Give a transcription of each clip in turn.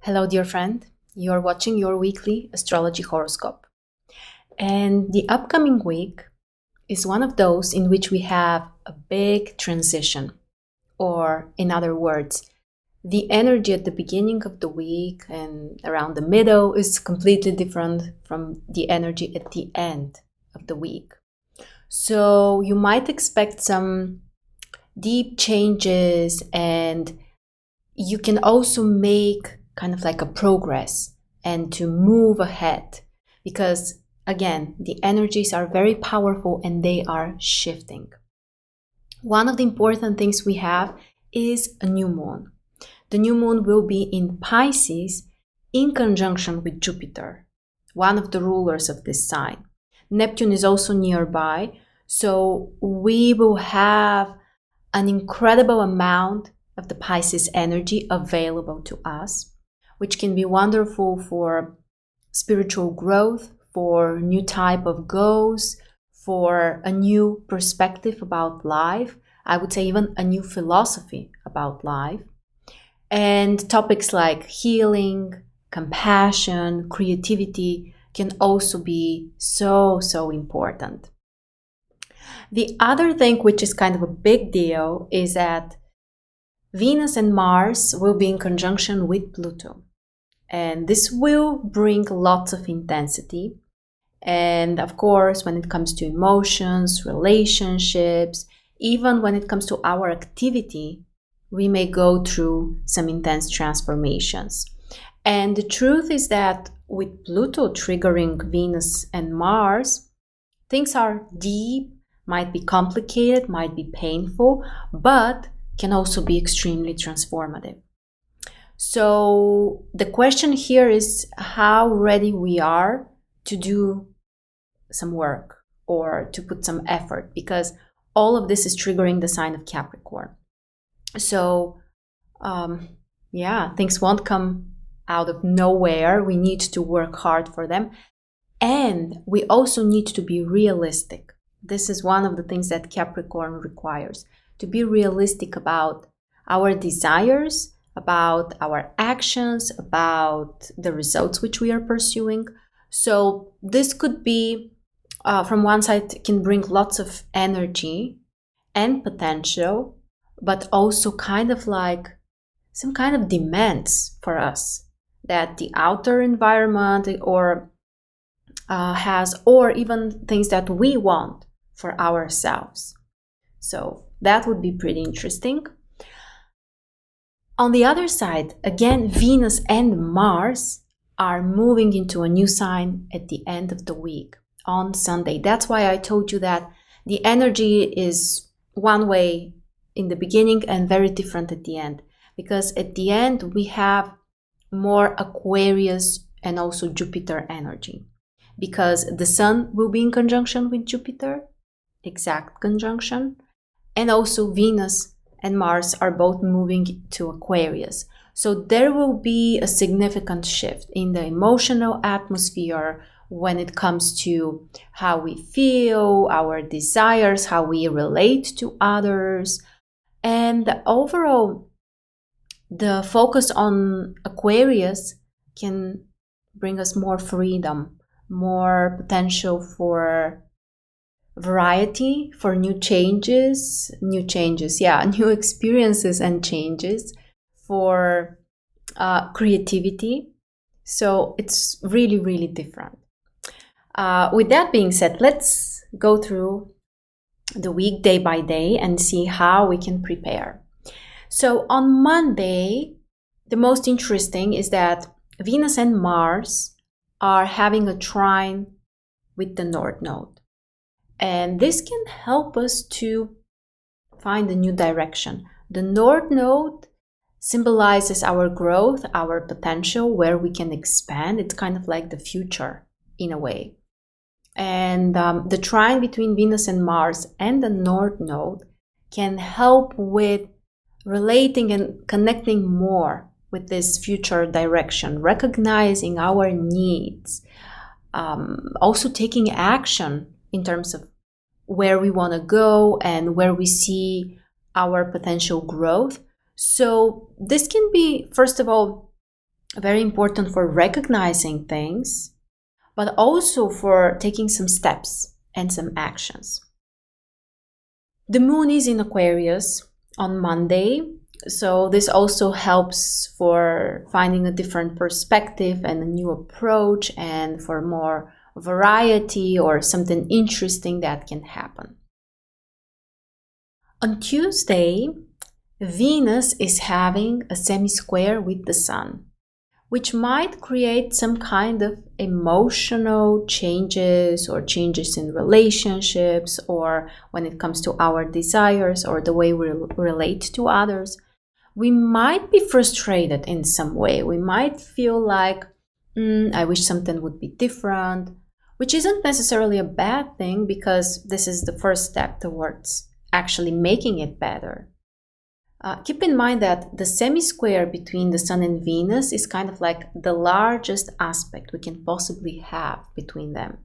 Hello, dear friend. You're watching your weekly astrology horoscope. And the upcoming week is one of those in which we have a big transition. Or, in other words, the energy at the beginning of the week and around the middle is completely different from the energy at the end of the week. So, you might expect some deep changes, and you can also make kind of like a progress and to move ahead because again the energies are very powerful and they are shifting. One of the important things we have is a new moon. The new moon will be in Pisces in conjunction with Jupiter, one of the rulers of this sign. Neptune is also nearby, so we will have an incredible amount of the Pisces energy available to us, which can be wonderful for spiritual growth, for new type of goals, for a new perspective about life. I would say even a new philosophy about life. And topics like healing, compassion, creativity can also be so important. The other thing, which is kind of a big deal, is that Venus and Mars will be in conjunction with Pluto. And this will bring lots of intensity. And of course, when it comes to emotions, relationships, even when it comes to our activity, we may go through some intense transformations. And the truth is that with Pluto triggering Venus and Mars, things are deep, might be complicated, might be painful, but can also be extremely transformative. So the question here is how ready we are to do some work or to put some effort, because all of this is triggering the sign of Capricorn. So things won't come out of nowhere. We need to work hard for them. And we also need to be realistic. This is one of the things that Capricorn requires, to be realistic about our desires, about our actions, about the results which we are pursuing. So this could be, from one side, can bring lots of energy and potential, but also kind of like some kind of demands for us that the outer environment or has, or even things that we want for ourselves. So that would be pretty interesting. On the other side, again, Venus and Mars are moving into a new sign at the end of the week on Sunday. That's why I told you that the energy is one way in the beginning and very different at the end, because at the end we have more Aquarius and also Jupiter energy, because the Sun will be in conjunction with Jupiter, exact conjunction, and also Venus and Mars are both moving to Aquarius. So there will be a significant shift in the emotional atmosphere when it comes to how we feel, our desires, how we relate to others. And overall, the focus on Aquarius can bring us more freedom, more potential for variety, for new experiences and changes, for creativity. So it's really different. With that being said, let's go through the week day by day and see how we can prepare. So on Monday, the most interesting is that Venus and Mars are having a trine with the North Node. And this can help us to find a new direction. The North Node symbolizes our growth, our potential, where we can expand. It's kind of like the future in a way. And the trine between Venus and Mars and the North Node can help with relating and connecting more with this future direction, recognizing our needs, also taking action in terms of where we want to go and where we see our potential growth. So this can be, first of all, very important for recognizing things, but also for taking some steps and some actions. The moon is in Aquarius on Monday, so this also helps for finding a different perspective and a new approach, and for more variety or something interesting that can happen. On Tuesday, Venus is having a semi-square with the Sun, which might create some kind of emotional changes or changes in relationships, or when it comes to our desires or the way we relate to others. We might be frustrated in some way. We might feel like, I wish something would be different, which isn't necessarily a bad thing, because this is the first step towards actually making it better. Keep in mind that the semi-square between the Sun and Venus is kind of like the largest aspect we can possibly have between them.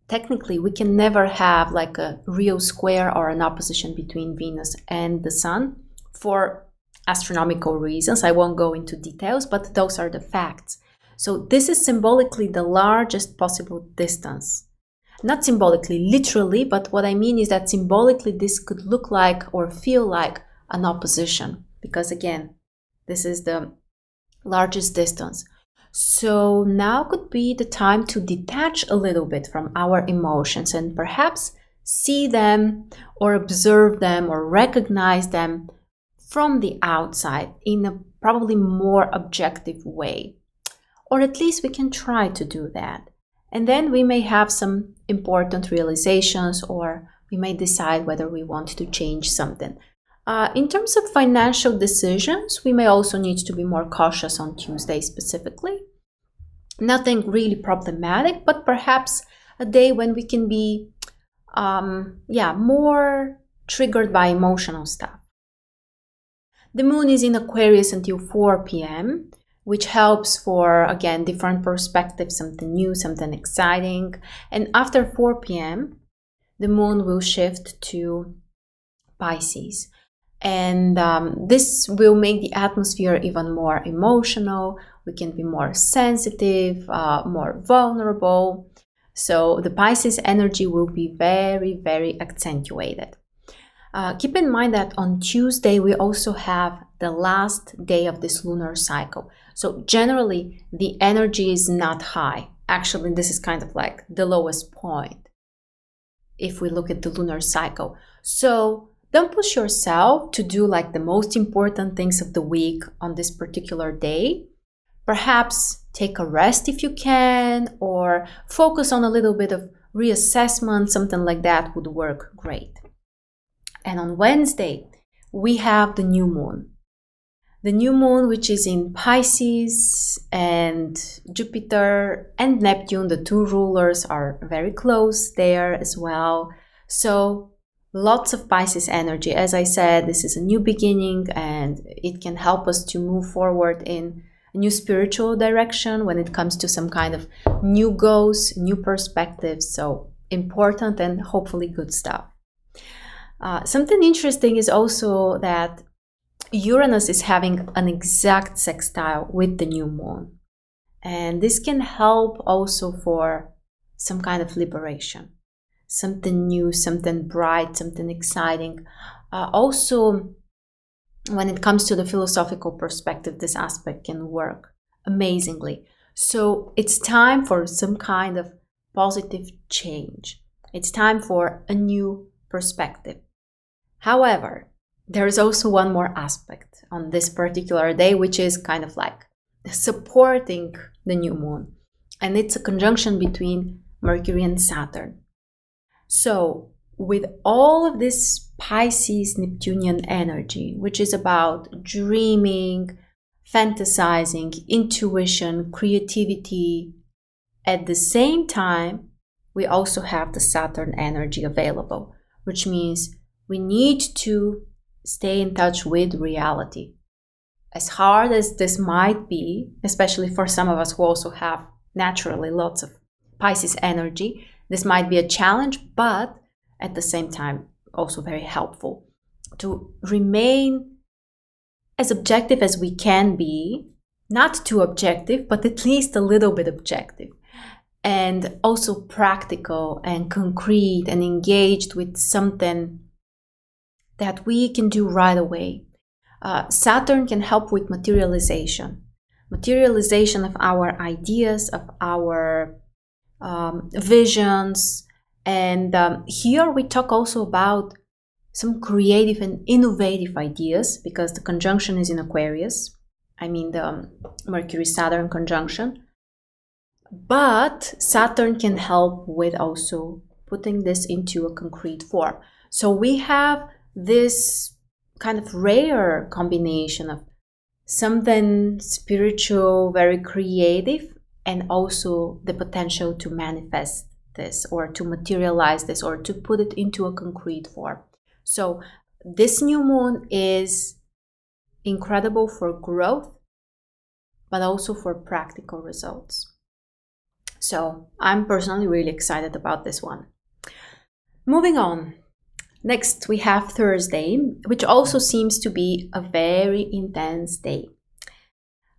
Technically, we can never have like a real square or an opposition between Venus and the Sun for astronomical reasons. I won't go into details, but those are the facts. So this is symbolically the largest possible distance. Not symbolically, literally, but what I mean is that symbolically this could look like or feel like an opposition, because again, this is the largest distance. So now could be the time to detach a little bit from our emotions and perhaps see them or observe them or recognize them from the outside in a probably more objective way. Or at least we can try to do that. And then we may have some important realizations, or we may decide whether we want to change something. In terms of financial decisions, we may also need to be more cautious on Tuesday specifically. Nothing really problematic, but perhaps a day when we can be more triggered by emotional stuff. The moon is in Aquarius until 4 p.m., which helps for, again, different perspectives, something new, something exciting. And after 4 p.m., the moon will shift to Pisces. And this will make the atmosphere even more emotional. We can be more sensitive, more vulnerable. So the Pisces energy will be very, very accentuated. Keep in mind that on Tuesday, we also have the last day of this lunar cycle. So generally, the energy is not high. Actually, this is kind of like the lowest point if we look at the lunar cycle. So don't push yourself to do like the most important things of the week on this particular day. Perhaps take a rest if you can, or focus on a little bit of reassessment, something like that would work great. And on Wednesday, we have the new moon. The new moon, which is in Pisces, and Jupiter and Neptune, the two rulers, are very close there as well. So lots of Pisces energy. As I said, this is a new beginning, and it can help us to move forward in a new spiritual direction when it comes to some kind of new goals, new perspectives. So important and hopefully good stuff. Something interesting is also that Uranus is having an exact sextile with the new moon. And this can help also for some kind of liberation. Something new, something bright, something exciting. Also, when it comes to the philosophical perspective, this aspect can work amazingly. So it's time for some kind of positive change. It's time for a new perspective. However, there is also one more aspect on this particular day, which is kind of like supporting the new moon. And it's a conjunction between Mercury and Saturn. So with all of this Pisces Neptunian energy, which is about dreaming, fantasizing, intuition, creativity, at the same time, we also have the Saturn energy available, which means we need to stay in touch with reality. As hard as this might be, especially for some of us who also have naturally lots of Pisces energy, this might be a challenge, but at the same time, also very helpful to remain as objective as we can be not too objective, but at least a little bit objective, and also practical and concrete and engaged with something that we can do right away. Saturn can help with materialization of our ideas, of our visions. And here we talk also about some creative and innovative ideas, because the conjunction is in Aquarius. I mean the Mercury-Saturn conjunction. But Saturn can help with also putting this into a concrete form. So we have this kind of rare combination of something spiritual, very creative, and also the potential to manifest this or to materialize this or to put it into a concrete form. So this new moon is incredible for growth, but also for practical results. So I'm personally really excited about this one. Moving on. Next, we have Thursday, which also seems to be a very intense day.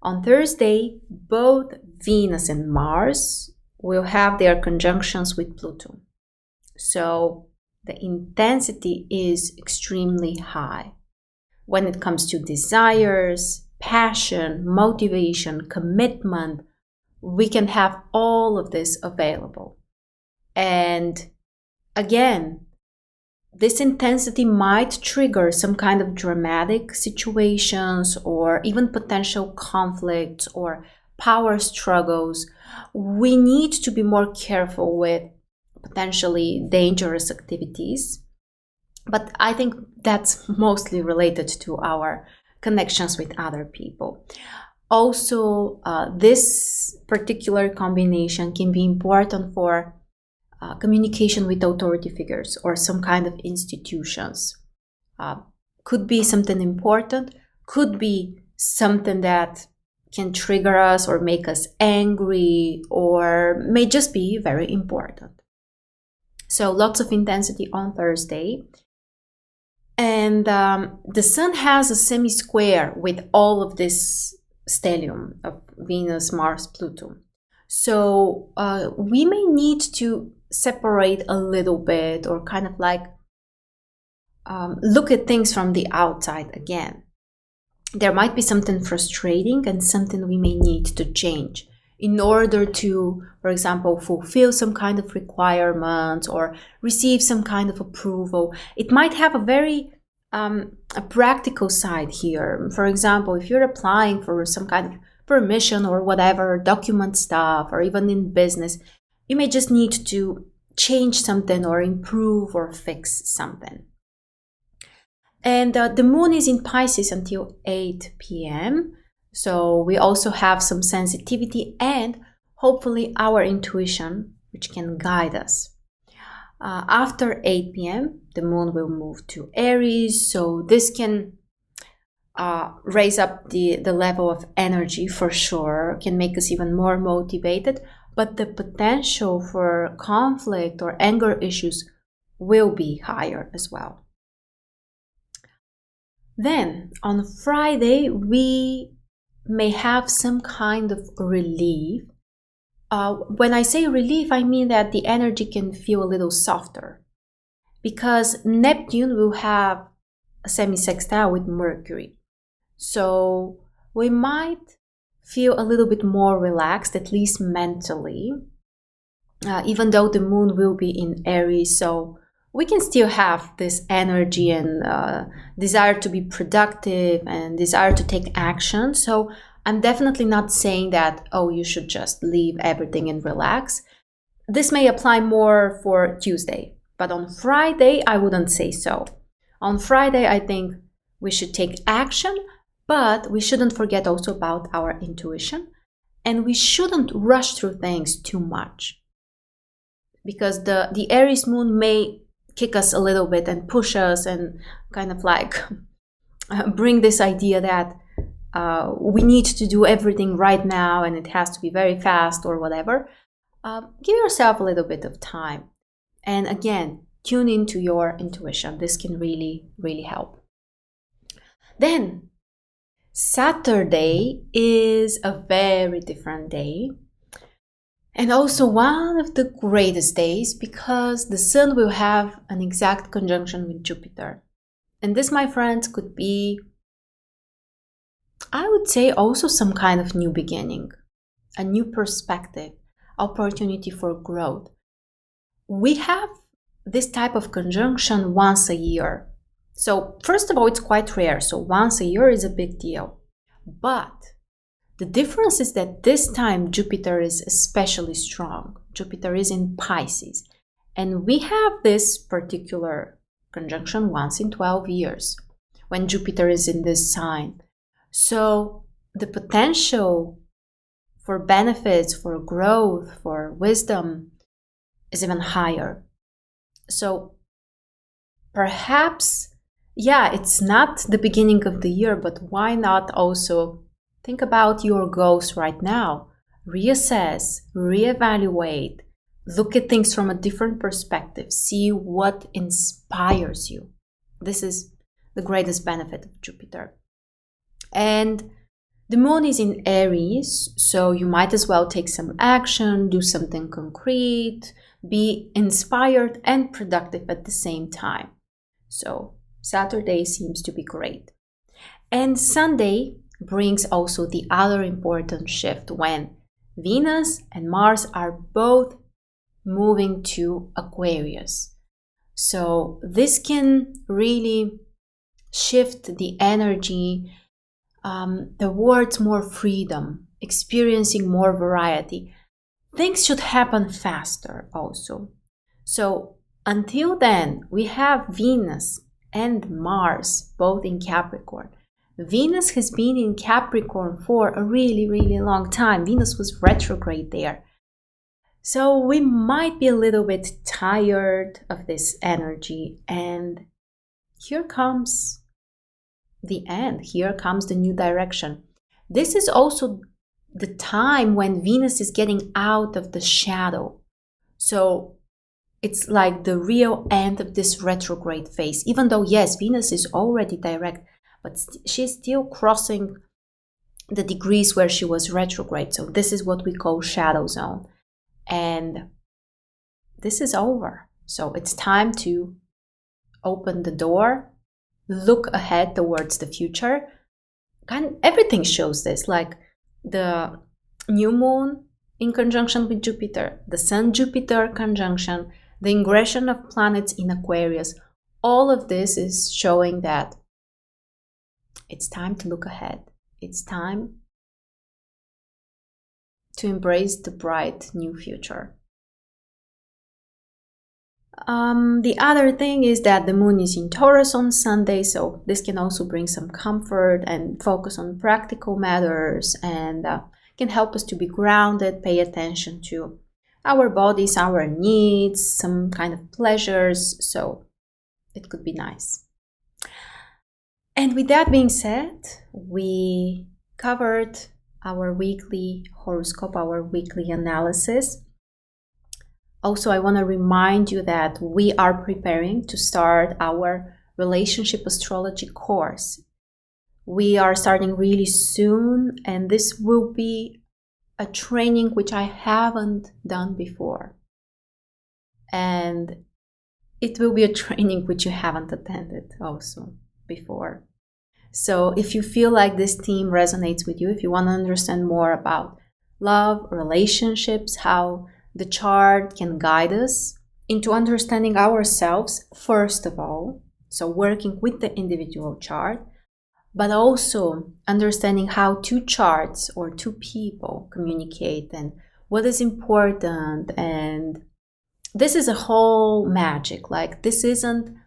On Thursday, both Venus and Mars will have their conjunctions with Pluto. So the intensity is extremely high when it comes to desires, passion, motivation, commitment. We can have all of this available. And again, this intensity might trigger some kind of dramatic situations or even potential conflicts or power struggles. We need to be more careful with potentially dangerous activities. But I think that's mostly related to our connections with other people. Also, this particular combination can be important for communication with authority figures or some kind of institutions. Could be something important, could be something that can trigger us or make us angry, or may just be very important. So lots of intensity on Thursday. And the Sun has a semi-square with all of this stellium of Venus, Mars, Pluto. So we may need to separate a little bit or kind of like look at things from the outside again. There might be something frustrating and something we may need to change in order to, for example, fulfill some kind of requirements or receive some kind of approval. It might have a very a practical side here. For example, if you're applying for some kind of permission or whatever, document stuff, or even in business, you may just need to change something or improve or fix something. And the moon is in Pisces until 8 p.m. So we also have some sensitivity and hopefully our intuition, which can guide us. After 8 p.m., the moon will move to Aries. So this can raise up the level of energy for sure, can make us even more motivated. But the potential for conflict or anger issues will be higher as well. Then on Friday, we may have some kind of relief. When I say relief, I mean that the energy can feel a little softer, because Neptune will have a semi-sextile with Mercury. So we might feel a little bit more relaxed, at least mentally, even though the moon will be in Aries. So we can still have this energy and desire to be productive and desire to take action. So I'm definitely not saying that, oh, you should just leave everything and relax. This may apply more for Tuesday, but on Friday, I wouldn't say so. On Friday, I think we should take action, but we shouldn't forget also about our intuition, and we shouldn't rush through things too much, because the Aries moon may kick us a little bit and push us and kind of like bring this idea that we need to do everything right now and it has to be very fast or whatever. Give yourself a little bit of time. And again, tune into your intuition. This can really, really help. Then, Saturday is a very different day, and also one of the greatest days because the Sun will have an exact conjunction with Jupiter. And this, my friends, could be, I would say, also some kind of new beginning, a new perspective, opportunity for growth. We have this type of conjunction once a year. So first of all, it's quite rare. So once a year is a big deal. But the difference is that this time Jupiter is especially strong. Jupiter is in Pisces. And we have this particular conjunction once in 12 years when Jupiter is in this sign. So the potential for benefits, for growth, for wisdom is even higher. So perhaps, it's not the beginning of the year, but why not also think about your goals right now? Reassess, reevaluate, look at things from a different perspective, see what inspires you. This is the greatest benefit of Jupiter. And the moon is in Aries, so you might as well take some action, do something concrete, be inspired and productive at the same time. So Saturday seems to be great. And Sunday brings also the other important shift when Venus and Mars are both moving to Aquarius. So this can really shift the energy towards more freedom, experiencing more variety. Things should happen faster also. So until then, we have Venus and Mars both in Capricorn. Venus has been in Capricorn for a really, really long time. Venus was retrograde there. So we might be a little bit tired of this energy. And here comes the end. Here comes the new direction. This is also the time when Venus is getting out of the shadow. So it's like the real end of this retrograde phase. Even though, yes, Venus is already direct, but she's still crossing the degrees where she was retrograde. So this is what we call shadow zone. And this is over. So it's time to open the door, look ahead towards the future. And everything shows this, like the new moon in conjunction with Jupiter, the Sun-Jupiter conjunction, the ingression of planets in Aquarius. All of this is showing that it's time to look ahead. It's time to embrace the bright new future. The other thing is that the moon is in Taurus on Sunday, so this can also bring some comfort and focus on practical matters, and can help us to be grounded, pay attention to our bodies, our needs, some kind of pleasures, so it could be nice. And with that being said, we covered our weekly horoscope, our weekly analysis. Also, I want to remind you that we are preparing to start our relationship astrology course. We are starting really soon, and this will be a training which I haven't done before. And it will be a training which you haven't attended also before. So if you feel like this theme resonates with you, if you want to understand more about love, relationships, how the chart can guide us into understanding ourselves, first of all, so working with the individual chart, but also understanding how two charts or two people communicate and what is important. And this is a whole magic. Like, this isn't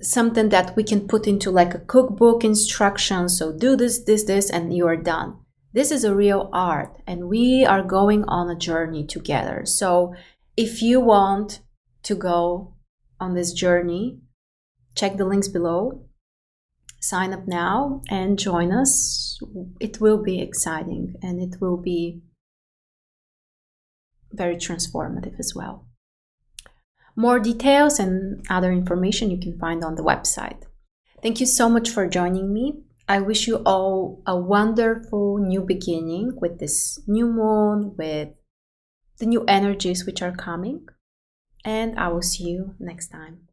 something that we can put into like a cookbook instruction. So do this, and you are done. This is a real art, and we are going on a journey together. So if you want to go on this journey, check the links below, sign up now and join us. It will be exciting, and it will be very transformative as well. More details and other information you can find on the website. Thank you so much for joining me. I wish you all a wonderful new beginning with this new moon, with the new energies which are coming. And I will see you next time.